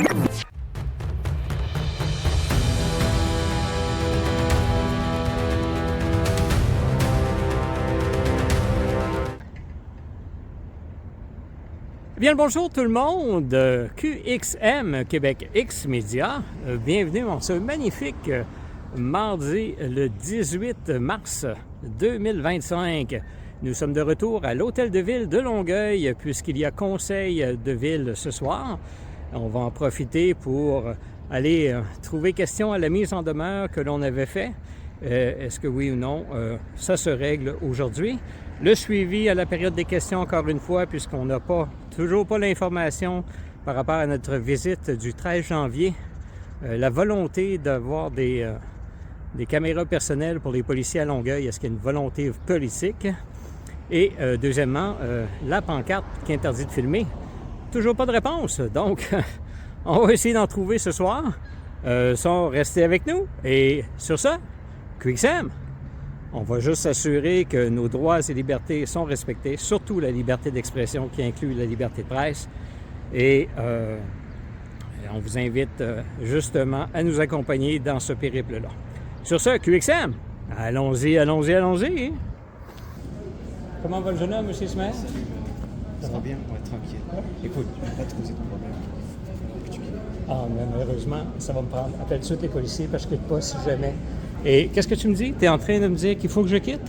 Bien le bonjour tout le monde, QXM, Québec X Média. Bienvenue en ce magnifique mardi le 18 mars 2025. Nous sommes de retour à l'Hôtel de Ville de Longueuil puisqu'il y a conseil de ville ce soir. On va en profiter pour aller trouver question à la mise en demeure que l'on avait fait. Est-ce que oui ou non, ça se règle aujourd'hui? Le suivi à la période des questions, encore une fois, puisqu'on n'a toujours pas l'information par rapport à notre visite du 13 janvier. La volonté d'avoir des caméras personnelles pour les policiers à Longueuil, est-ce qu'il y a une volonté politique? Et deuxièmement, la pancarte qui interdit de filmer. Toujours pas de réponse. Donc, on va essayer d'en trouver ce soir. Restez avec nous. Et sur ça, QXM, on va juste s'assurer que nos droits et libertés sont respectés, surtout la liberté d'expression qui inclut la liberté de presse. Et on vous invite justement à nous accompagner dans ce périple-là. Sur ce, QXM, allons-y. Comment va le jeune homme, M. Ismaël? Ça va bien? Ouais, tranquille. Écoute, je ne vais pas te causer ton problème. Ah, mais malheureusement, ça va me prendre. Appelle tout de suite les policiers parce que je ne quitte pas si jamais. Et qu'est-ce que tu me dis? Tu es en train de me dire qu'il faut que je quitte?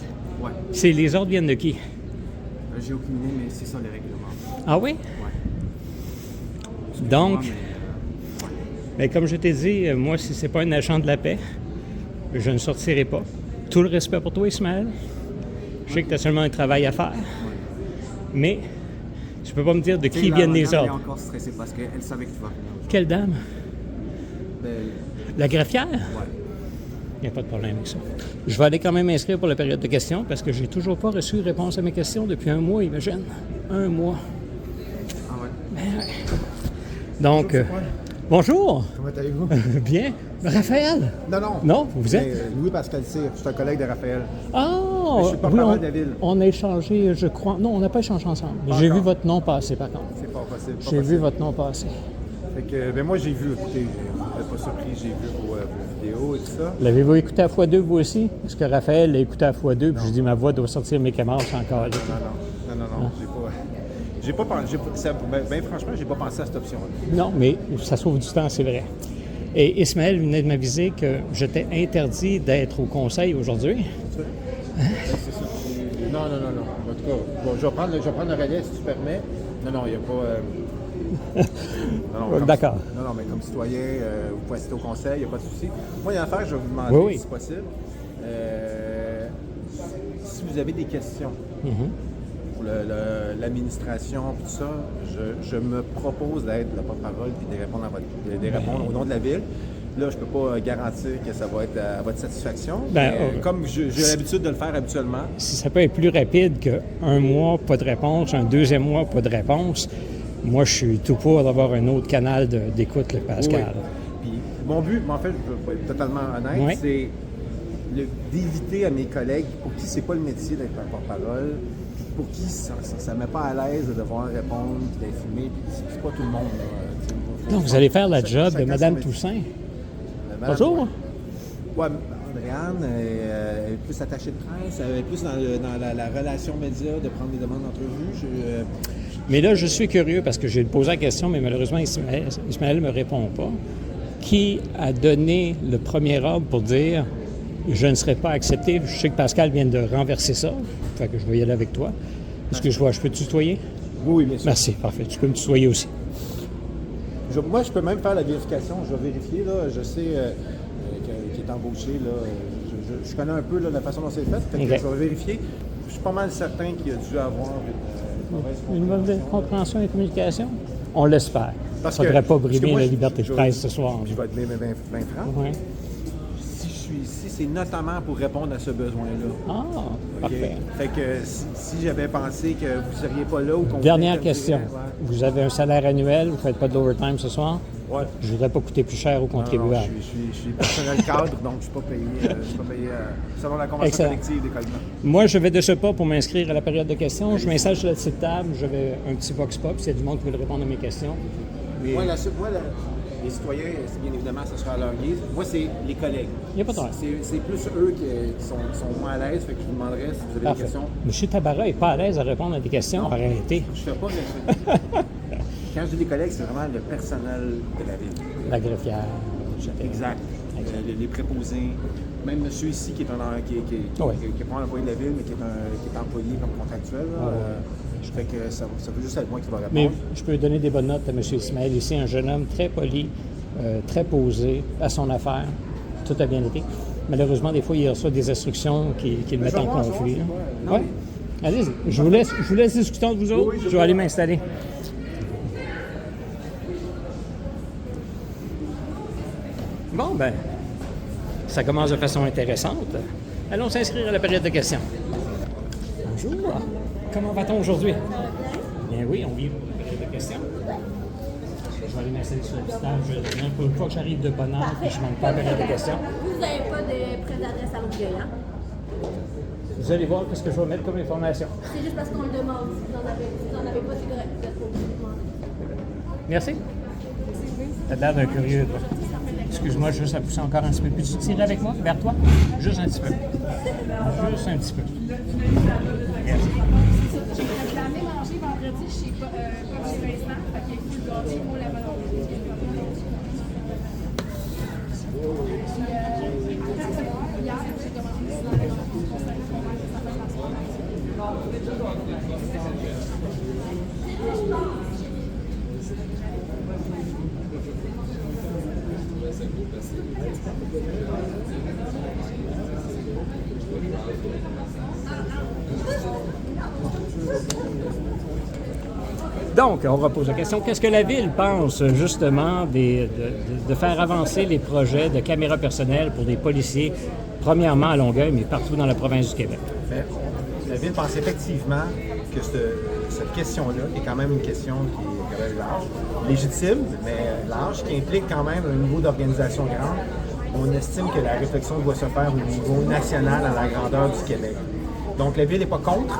Ouais. Les ordres viennent de qui? J'ai aucune idée, mais c'est ça les règlements. Ah oui? Ouais. Donc, mais comme je t'ai dit, moi, si c'est pas un agent de la paix, je ne sortirai pas. Tout le respect pour toi, Ismaël. Je sais que tu as seulement un travail à faire. Mais tu peux pas me dire de qui viennent les ordres. Elle est encore stressée parce qu'elle savait que tu vas venir. Quelle dame? La greffière? Ouais. Il n'y a pas de problème avec ça. Je vais aller quand même m'inscrire pour la période de questions parce que j'ai toujours pas reçu de réponse à mes questions depuis un mois, imagine. Un mois. Ah ouais? Ben, ouais. Donc, bonjour. Comment allez-vous? Bien. Raphaël? Non. Non, vous êtes? Louis-Pascal Cyr, je suis un collègue de Raphaël. Ah! Je suis porte-parole de la ville. On a échangé, je crois. Non, on n'a pas échangé ensemble. J'ai vu votre nom passer, par contre. C'est pas possible. J'ai vu votre nom passer. Fait que, moi, j'ai vu, écoutez, je n'étais pas surpris, j'ai vu vos vidéos et tout ça. L'avez-vous écouté à x2 vous aussi? Parce que Raphaël l'a écouté à x2, puis je dis ma voix doit sortir mes camarades encore. Non. J'ai pas pensé, franchement, j'ai pas pensé à cette option-là. Non, mais ça sauve du temps, c'est vrai. Et Ismaël venait de m'aviser que j'étais interdit d'être au conseil aujourd'hui. C'est vrai? C'est ça. Non. En tout cas, bon, je vais prendre le relais si tu permets. Non, il n'y a pas... D'accord. Non, mais comme citoyen, vous pouvez assister au conseil, il n'y a pas de souci. Moi, il y a une affaire, je vais vous demander, si possible. Si vous avez des questions pour l'administration et tout ça, je me propose d'être le porte-parole et de répondre au nom de la ville. Là, je ne peux pas garantir que ça va être à votre satisfaction. Comme j'ai l'habitude de le faire habituellement. Si ça peut être plus rapide qu'un mois, pas de réponse, un deuxième mois, pas de réponse, moi, je suis tout pour d'avoir un autre canal d'écoute, Pascal. Oui. Puis, mon but, en fait, je veux être totalement honnête, c'est d'éviter à mes collègues pour qui c'est pas le métier d'être un porte-parole, puis pour qui ça ne met pas à l'aise de devoir répondre, d'être filmé, puis c'est pas tout le monde. Donc, vous allez faire la job de Mme Toussaint. Bonjour. Oui, Andréane est plus attachée de presse, elle est plus dans la relation média, de prendre des demandes d'entrevue. Mais là, je suis curieux parce que j'ai posé la question, mais malheureusement, Ismaël ne me répond pas. Qui a donné le premier ordre pour dire « je ne serai pas accepté ». Je sais que Pascal vient de renverser ça, fait que je vais y aller avec toi. Est-ce que je peux te tutoyer? Oui, bien sûr. Merci, parfait. Tu peux me tutoyer aussi. Moi, je peux même faire la vérification. Je vais vérifier, là. Je sais qui est embauché, là. Je connais un peu là, la façon dont c'est fait. Je vais vérifier. Je suis pas mal certain qu'il a dû avoir une mauvaise compréhension et communication. On l'espère. Il ne faudrait pas brimer la liberté de presse ce soir. Je vais être bien franc. Ouais. Si je suis ici, c'est notamment pour répondre à ce besoin-là. Ah, parfait. Fait que si j'avais pensé que vous ne seriez pas là ou qu'on... Dernière question. Vous avez un salaire annuel, vous ne faites pas de l'overtime ce soir? Ouais. Je ne voudrais pas coûter plus cher aux contribuables. Non, je suis personnel cadre, donc je ne suis pas payé selon la convention collective des collements. Moi, je vais de ce pas pour m'inscrire à la période de questions. Je m'installe sur la petite table, j'avais un petit vox pop, s'il y a du monde qui veut répondre à mes questions. Oui, Les citoyens, c'est bien évidemment, ce sera à leur guise. Moi, c'est les collègues. Il n'y a pas de problème. C'est plus eux qui sont moins à l'aise, fait que je vous demanderais si vous avez Parfait. des questions. M. Tabaret n'est pas à l'aise à répondre à des questions, en réalité. Je fais pas de... Quand je dis des collègues, c'est vraiment le personnel de la ville. La greffière, etc. Exact. Les préposés. Même monsieur ici qui est pas un employé de la ville, mais qui est employé comme contractuel. Fait que ça veut juste être moi qui va répondre. Mais je peux donner des bonnes notes à M. Ismaël ici, un jeune homme très poli, très posé, à son affaire. Tout a bien été. Malheureusement, des fois, il reçoit des instructions qui le mettent en conflit. Oui. Allez-y. Je vous laisse discuter entre vous autres. Je vais aller m'installer. Bon, ben, ça commence de façon intéressante. Allons s'inscrire à la période de questions. Bonjour. Comment va-t-on aujourd'hui? Bien oui, on vit la période de questions. Je vais aller m'installer sur le stage. Pour une fois que j'arrive de bonne heure, puis je ne manque pas la période de questions. Vous n'avez pas de prêt d'adresse à Longueuil, hein? Vous allez voir ce que je vais mettre comme information. C'est juste parce qu'on le demande. Si vous n'en avez pas, c'est correct. Vous êtes pas obligé de demander. Merci. T'as l'air d'un curieux, toi. Excuse-moi, juste à pousser encore un petit peu. Peux-tu tirer avec moi, vers toi? Juste un petit peu. Juste un petit peu. Merci. J'ai amené manger vendredi chez Vincent, fait qu'il y a eu le gâteau au la valeur. Hier, j'ai commandé ça dans la Donc, on repose la question, qu'est-ce que la Ville pense justement de faire avancer les projets de caméras personnelles pour des policiers, premièrement à Longueuil, mais partout dans la province du Québec? Bien, la Ville pense effectivement que cette question-là est quand même une question qui est quand même large, légitime, mais large, qui implique quand même un niveau d'organisation grand. On estime que la réflexion doit se faire au niveau national à la grandeur du Québec. Donc, la Ville n'est pas contre,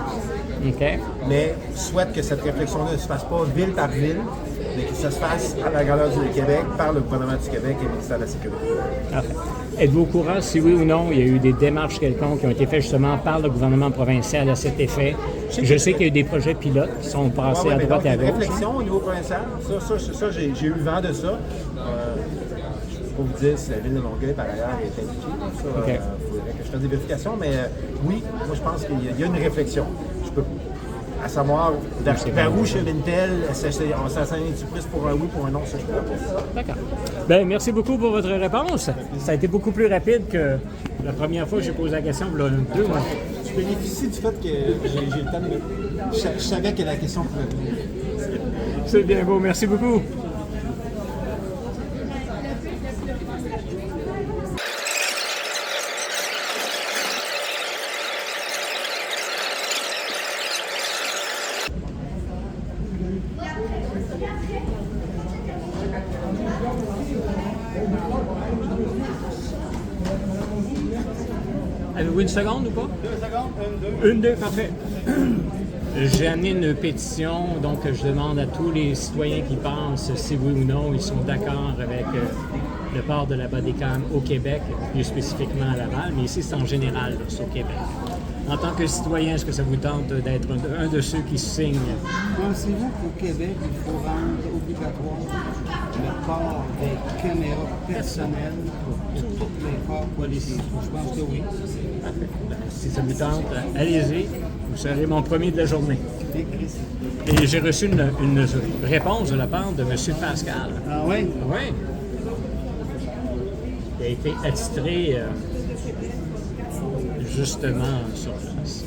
mais souhaite que cette réflexion-là ne se fasse pas ville par ville, mais que ça se fasse à la grandeur du Québec par le gouvernement du Québec et le ministère de la Sécurité. Parfait. Êtes-vous au courant, si oui ou non, il y a eu des démarches quelconques qui ont été faites justement par le gouvernement provincial à cet effet? Je sais qu'il y a eu des projets pilotes qui sont passés à droite et à gauche. Réflexion au niveau provincial, ça j'ai eu vent de ça. Je ne peux pas vous dire si la ville de Longueuil, par ailleurs, est impliquée. Il faudrait que je fasse des vérifications, mais oui, moi je pense qu'il y a une réflexion. Je peux, à savoir, vers où chemine-t-elle, ça s'aligne-tu plus pour un oui, pour un non, ça je peux pas. D'accord. Bien, merci beaucoup pour votre réponse. Ça a été beaucoup plus rapide que la première fois que j'ai posé la question, il y a 2 mois. Je bénéficie du fait que j'ai le temps de... Je savais que la question pouvait venir. C'est bien beau, merci beaucoup. Avez-vous une seconde ou pas? 2 secondes, 1, 2, parfait. J'ai amené une pétition, donc je demande à tous les citoyens qui pensent si oui ou non ils sont d'accord avec le port de la bodycam au Québec, plus spécifiquement à Laval, mais ici c'est en général, là, c'est au Québec. En tant que citoyen, est-ce que ça vous tente d'être un de ceux qui signent? Pensez-vous qu'au Québec, il faut rendre obligatoire le port des caméras personnelles pour tous les corps policiers? Je pense que oui. Parfait. Ben, si ça vous tente, allez-y. Vous serez mon premier de la journée. Et j'ai reçu une réponse de la part de M. Pascal. Ah oui? Oui. Il a été attitré justement sur place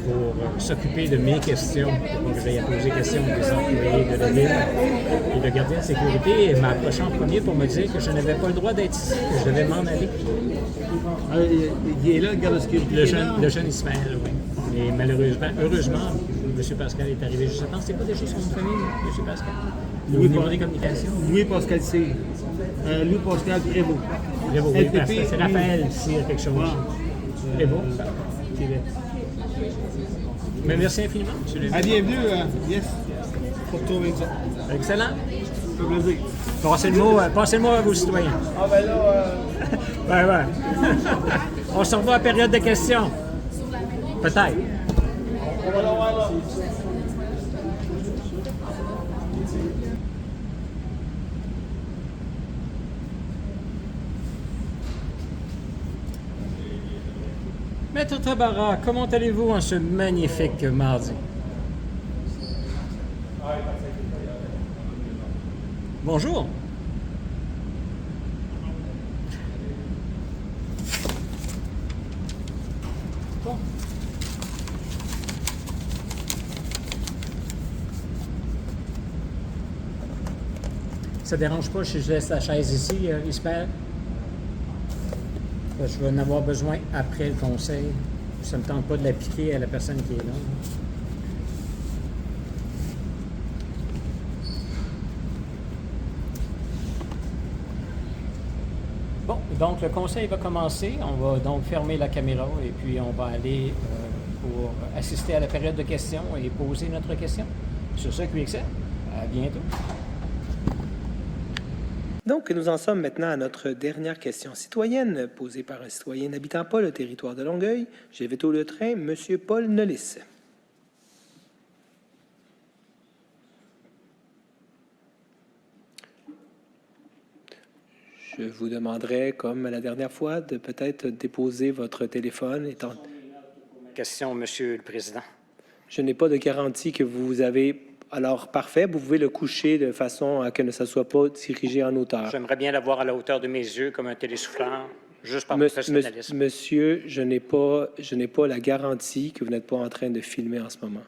pour s'occuper de mes questions, pour que j'aille poser questions des employés de la ville. Et le gardien de sécurité m'a approché en premier pour me dire que je n'avais pas le droit d'être ici, que je devais m'en aller. Il est là, le garde de sécurité. Le jeune Ismaël, oui. Et malheureusement, heureusement, M. Pascal est arrivé juste à temps. C'est pas déjà son nom de famille, M. Pascal? Au niveau des communications? Louis-Pascal Cyr. Louis-Pascal Prévost. Prévost, oui, parce que c'est Raphaël Cyr quelque chose. Prévost. Mais merci infiniment, M. Lévy. Bienvenue, yes, pour trouver ça. Excellent. Passez le mot à vos citoyens. Ah ben là, Ouais. On se revoit à la période de questions. Peut-être. on va l'avoir là. Maître Tabarra, comment allez-vous en ce magnifique mardi? Bonjour. Bon. Ça ne dérange pas si je laisse la chaise ici, Isabelle? Je vais en avoir besoin après le conseil. Ça ne me tente pas de la piquer à la personne qui est là. Bon, donc le conseil va commencer. On va donc fermer la caméra et puis on va aller pour assister à la période de questions et poser notre question. Sur ce, QXM, à bientôt. Donc, nous en sommes maintenant à notre dernière question citoyenne, posée par un citoyen n'habitant pas le territoire de Longueuil. J'invite au train M. Paul Nelis. Je vous demanderai, comme la dernière fois, de peut-être déposer votre téléphone. Question, Monsieur le Président. Je n'ai pas de garantie que vous avez... Alors, parfait, vous pouvez le coucher de façon à que ne ça soit pas dirigé en hauteur. J'aimerais bien l'avoir à la hauteur de mes yeux, comme un télésouffleur, juste par professionnalisme. Monsieur, je n'ai pas la garantie que vous n'êtes pas en train de filmer en ce moment.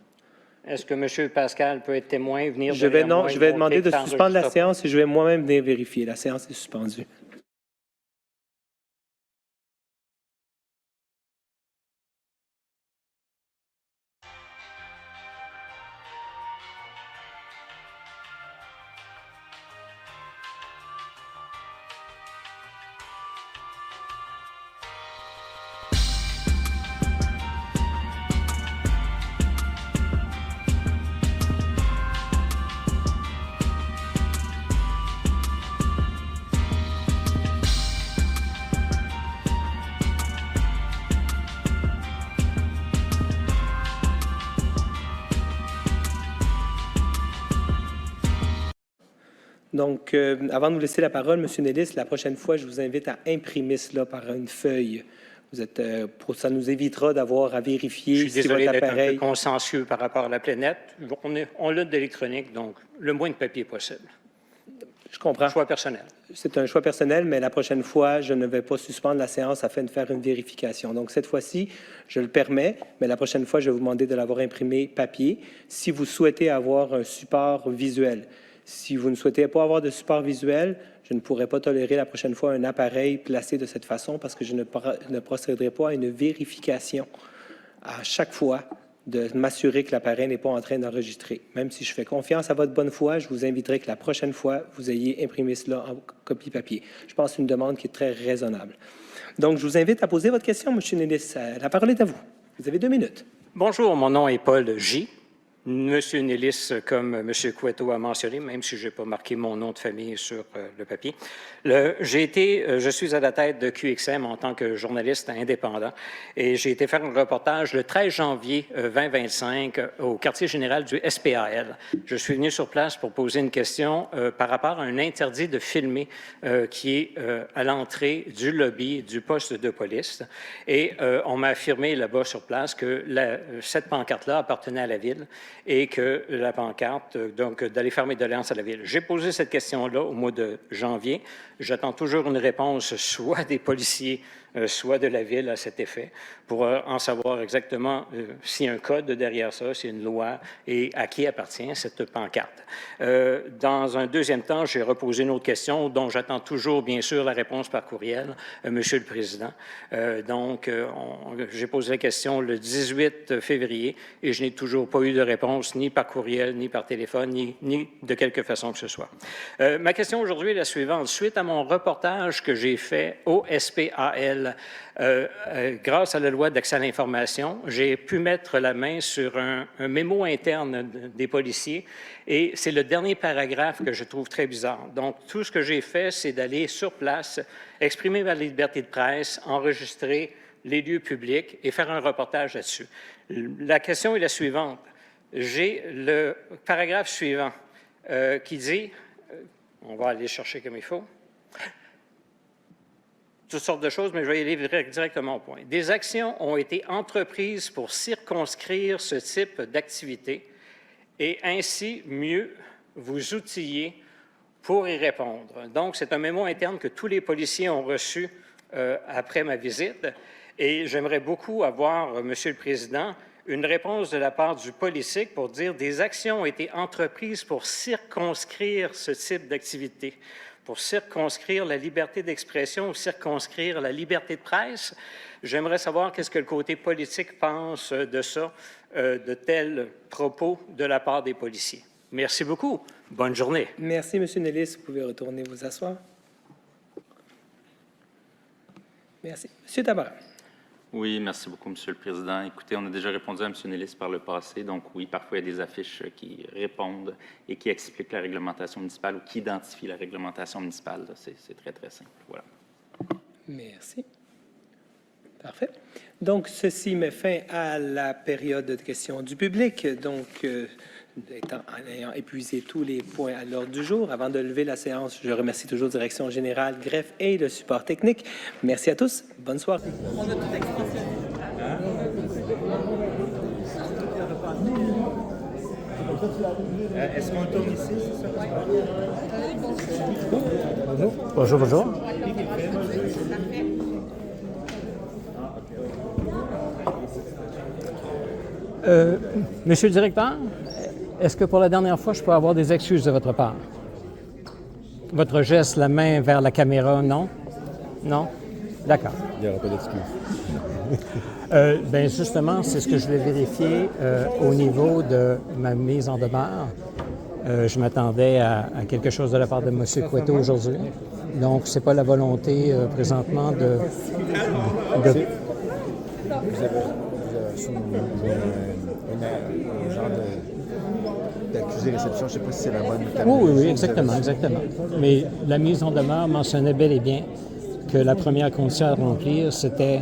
Est-ce que M. Pascal peut être témoin et venir Je vais demander de montrer suspendre la que séance et je vais moi-même venir vérifier. La séance est suspendue. Donc, avant de vous laisser la parole, M. Nelis, la prochaine fois, je vous invite à imprimer cela par une feuille. Ça nous évitera d'avoir à vérifier si votre appareil... Je suis désolé d'être un peu consciencieux par rapport à la planète. On l'a de l'électronique, donc le moins de papier possible. Je comprends. Choix personnel. C'est un choix personnel, mais la prochaine fois, je ne vais pas suspendre la séance afin de faire une vérification. Donc, cette fois-ci, je le permets, mais la prochaine fois, je vais vous demander de l'avoir imprimé papier si vous souhaitez avoir un support visuel. Si vous ne souhaitez pas avoir de support visuel, je ne pourrai pas tolérer la prochaine fois un appareil placé de cette façon parce que je ne procéderai pas à une vérification à chaque fois de m'assurer que l'appareil n'est pas en train d'enregistrer. Même si je fais confiance à votre bonne foi, je vous inviterai que la prochaine fois, vous ayez imprimé cela en copie papier. Je pense que c'est une demande qui est très raisonnable. Donc, je vous invite à poser votre question, M. Nelis. La parole est à vous. Vous avez 2 minutes. Bonjour, mon nom est Paul J. Monsieur Nelis, comme M. Couetteau a mentionné, même si je n'ai pas marqué mon nom de famille sur le papier, je suis à la tête de QXM en tant que journaliste indépendant et j'ai été faire un reportage le 13 janvier 2025 au quartier général du SPAL. Je suis venu sur place pour poser une question par rapport à un interdit de filmer qui est à l'entrée du lobby du poste de police et on m'a affirmé là-bas sur place que cette pancarte-là appartenait à la ville et que la pancarte, donc d'aller fermer doléances à la ville. J'ai posé cette question-là au mois de janvier. J'attends toujours une réponse soit des policiers, soit de la ville à cet effet, pour en savoir exactement s'il y a un code derrière ça, s'il y a une loi et à qui appartient cette pancarte. Dans un deuxième temps, j'ai reposé une autre question dont j'attends toujours, bien sûr, la réponse par courriel, Monsieur le Président. Donc, j'ai posé la question le 18 février et je n'ai toujours pas eu de réponse réponse ni par courriel, ni par téléphone, ni de quelque façon que ce soit. Ma question aujourd'hui est la suivante. Suite à mon reportage que j'ai fait au SPAL, grâce à la loi d'accès à l'information, j'ai pu mettre la main sur un mémo interne des policiers et c'est le dernier paragraphe que je trouve très bizarre. Donc, tout ce que j'ai fait, c'est d'aller sur place, exprimer ma liberté de presse, enregistrer les lieux publics et faire un reportage là-dessus. La question est la suivante. J'ai le paragraphe suivant qui dit, on va aller chercher comme il faut, toutes sortes de choses, mais je vais y aller directement au point. Des actions ont été entreprises pour circonscrire ce type d'activité et ainsi mieux vous outiller pour y répondre. Donc, c'est un mémo interne que tous les policiers ont reçu après ma visite et j'aimerais beaucoup avoir, Monsieur le Président, une réponse de la part du politique pour dire des actions ont été entreprises pour circonscrire ce type d'activité, pour circonscrire la liberté d'expression ou circonscrire la liberté de presse. J'aimerais savoir qu'est-ce que le côté politique pense de ça, de tels propos de la part des policiers. Merci beaucoup. Bonne journée. Merci, M. Nellis. Vous pouvez retourner vous asseoir. Merci. M. Tabar. Oui, merci beaucoup, M. le Président. Écoutez, on a déjà répondu à M. Nellis par le passé. Donc, oui, parfois, il y a des affiches qui répondent et qui expliquent la réglementation municipale ou qui identifient la réglementation municipale. C'est très, très simple. Voilà. Merci. Parfait. Donc, ceci met fin à la période de questions du public. Donc, en ayant épuisé tous les points à l'ordre du jour, avant de lever la séance, je remercie toujours Direction générale, greffe et le support technique. Merci à tous. Bonne soirée. Est-ce qu'on tourne ici, c'est ça? Bonjour, bonjour. Monsieur le directeur, est-ce que pour la dernière fois, je peux avoir des excuses de votre part? Votre geste, la main vers la caméra, non? Non? D'accord. Il n'y aura pas d'excuses. Bien, justement, c'est ce que je voulais vérifier au niveau de ma mise en demeure. Je m'attendais à quelque chose de la part de M. Couetteau aujourd'hui. Donc, ce n'est pas la volonté présentement de... Vous avez reçu un genre d'accusé réception, je ne sais pas si c'est la bonne terminologie. Oui, exactement. Mais la mise en demeure mentionnait bel et bien que la première condition à remplir, c'était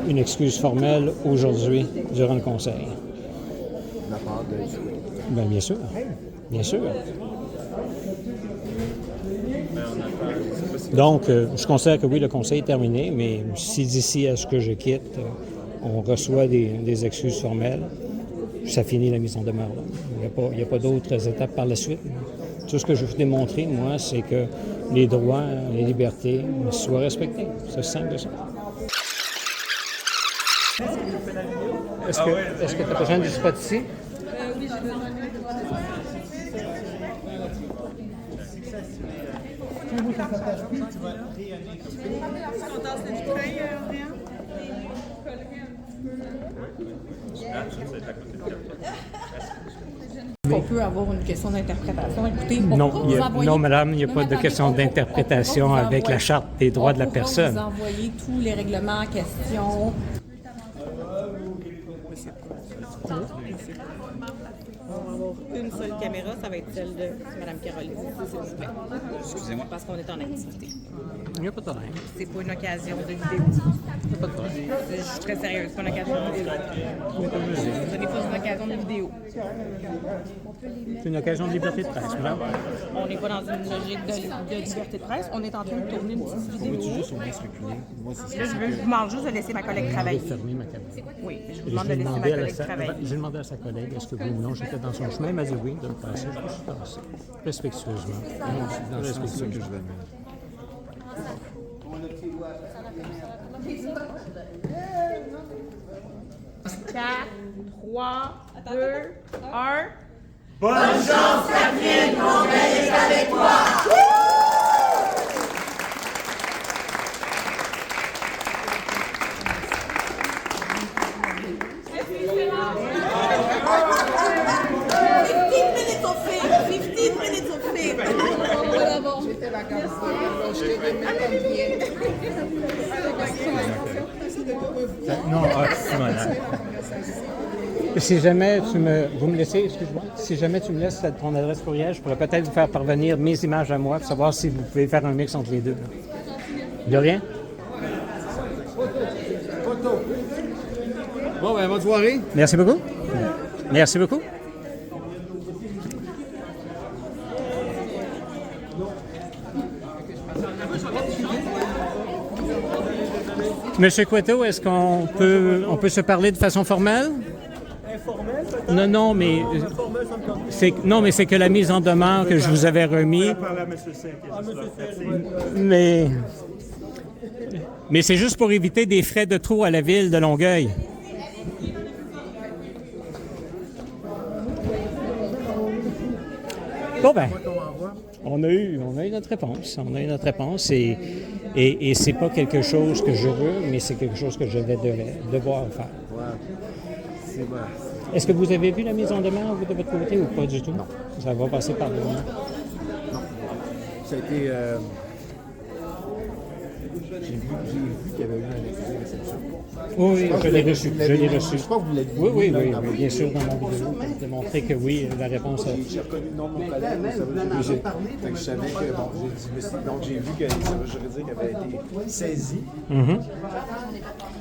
une excuse formelle aujourd'hui durant le conseil. De la part de... Bien, bien sûr. Bien sûr. Donc, je considère que oui, le conseil est terminé, mais si d'ici à ce que je quitte, on reçoit des excuses formelles, ça finit la mise en demeure. Il n'y a pas d'autres étapes par la suite. Tout ce que je veux démontrer, moi, c'est que les droits, les libertés soient respectés. C'est simple que ça. Est-ce que tu as besoin du spot ici? Oui, j'ai besoin. On peut avoir une question d'interprétation. Écoutez, on va vous envoyer... Non, madame, il n'y a pas de question d'interprétation avec la Charte des droits de la personne. On va vous envoyer tous les règlements en question. On va avoir une seule caméra, ça va être celle de Mme Caroline, s'il vous plaît. Excusez-moi. Parce qu'on est en activité. Il n'y a pas de problème. C'est pas une occasion de vidéo. Il n'y a pas de problème. Je suis très sérieuse, c'est pas une occasion de vidéo. Ce n'est pas une occasion de vidéo. C'est une occasion de liberté de presse, madame. On n'est pas dans une logique de liberté de presse, on est en train de tourner une petite vidéo. Là, je vous demande juste de laisser ma collègue travailler. Fermer ma caméra. Oui, je vous demande de laisser ma collègue travailler. J'ai demandé à sa collègue, est-ce que oui ou non, j'étais dans son chemin. Elle m'a dit oui, de le passer. Je me suis passé. Respectueusement. Dans ce sens-là que je vais le mettre. 4, 3, 2, 1... Bonne chance, Catherine, Congrès est avec toi! Non, Simona. Si jamais vous me laissez, excuse-moi, si jamais tu me laisses ton adresse courriel, je pourrais peut-être vous faire parvenir mes images à moi pour savoir si vous pouvez faire un mix entre les deux. De rien? Bon, ben, bonne soirée. Merci beaucoup. Merci beaucoup. Monsieur Cueto, est-ce qu'on peut se parler de façon formelle? Informelle? Non, mais c'est que la mise en demeure que je vous avais remis. Mais c'est juste pour éviter des frais de trop à la ville de Longueuil. Bon ben, on a eu notre réponse. On a eu notre réponse et c'est pas quelque chose que je veux, mais c'est quelque chose que je vais devoir faire. Ouais. C'est vrai. Est-ce que vous avez vu la mise en demeure, vous, de votre côté, ou pas du tout? Non. Ça va passer par le moment. Non. Ça a été... J'ai vu qu'il y avait eu un accusé de réception. Oui, je l'ai reçu. Je crois que vous l'avez vu. Oui, bien sûr, dans mon vidéo, pour démontrer que oui, la réponse... J'ai reconnu le nom de mon collègue, je savais que, bon, donc j'ai vu que les services juridiques avaient été saisis.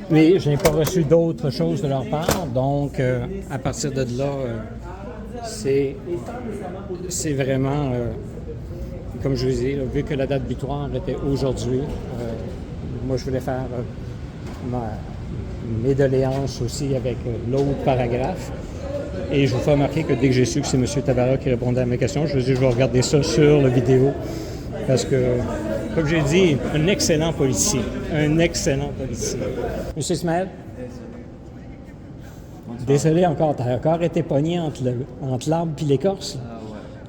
Mais je n'ai pas reçu d'autres choses de leur part, donc à partir de là, c'est vraiment, comme je vous ai dit, vu que la date butoir était aujourd'hui, moi je voulais faire mes doléances aussi avec l'autre paragraphe. Et je vous fais remarquer que dès que j'ai su que c'est M. Tabarrok qui répondait à mes questions, je me suis dit je vais regarder ça sur la vidéo. Parce que, comme j'ai dit, un excellent policier. Un excellent policier. M. Ismaël? Désolé encore, tu as encore été pogné entre l'arbre et l'écorce.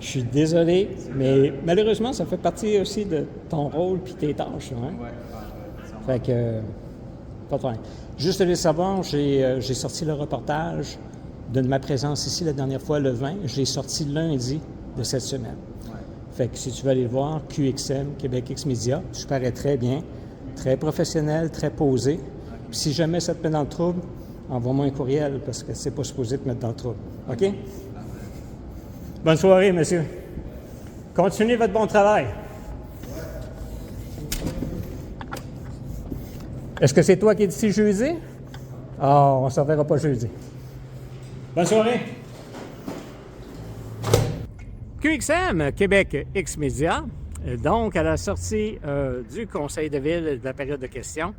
Je suis désolé, mais malheureusement, ça fait partie aussi de ton rôle et tes tâches. Hein? Fait que, pas de problème. Juste de savoir, j'ai sorti le reportage de ma présence ici la dernière fois, le 20. Je l'ai sorti lundi de cette semaine. Fait que si tu veux aller le voir, QXM, Québec X Media, tu parais très bien, très professionnel, très posé. Puis si jamais ça te met dans le trouble, envoie-moi un courriel parce que c'est pas supposé te mettre dans le trouble. OK? Bonne soirée, monsieur. Continuez votre bon travail. Est-ce que c'est toi qui es ici jeudi? Ah, on ne se reverra pas jeudi. Bonne soirée. QXM, Québec X Media, donc à la sortie du Conseil de ville de la période de questions.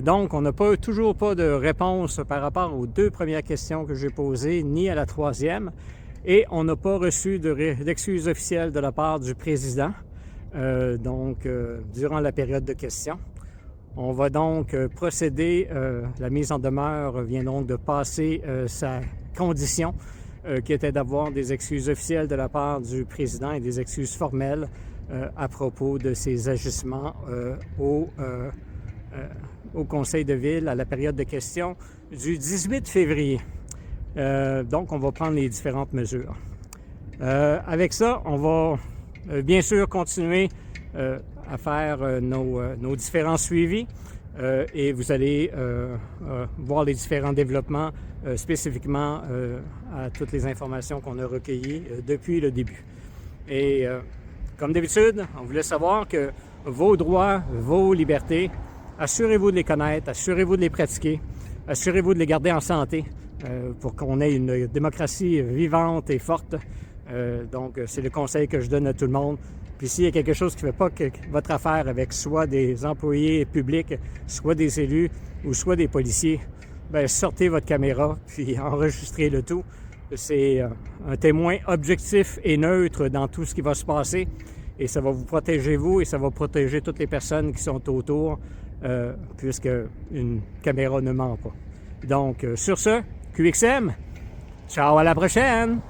Donc, on n'a toujours pas de réponse par rapport aux 2 premières questions que j'ai posées, ni à la 3e. Et on n'a pas reçu d'excuses officielles de la part du président, durant la période de questions. On va donc procéder, la mise en demeure vient donc de passer sa condition, qui était d'avoir des excuses officielles de la part du président et des excuses formelles à propos de ses agissements au Conseil de ville à la période de questions du 18 février. Donc, on va prendre les différentes mesures. Avec ça, on va bien sûr continuer à faire nos différents suivis et vous allez voir les différents développements spécifiquement à toutes les informations qu'on a recueillies depuis le début. Et comme d'habitude, on voulait savoir que vos droits, vos libertés, assurez-vous de les connaître, assurez-vous de les pratiquer, assurez-vous de les garder en santé pour qu'on ait une démocratie vivante et forte. Donc, c'est le conseil que je donne à tout le monde. Puis s'il y a quelque chose qui ne fait pas votre affaire avec soit des employés publics, soit des élus ou soit des policiers, bien, sortez votre caméra puis enregistrez le tout. C'est un témoin objectif et neutre dans tout ce qui va se passer et ça va vous protéger vous et ça va protéger toutes les personnes qui sont autour puisque une caméra ne ment pas. Donc, sur ce, QXM, ciao, à la prochaine!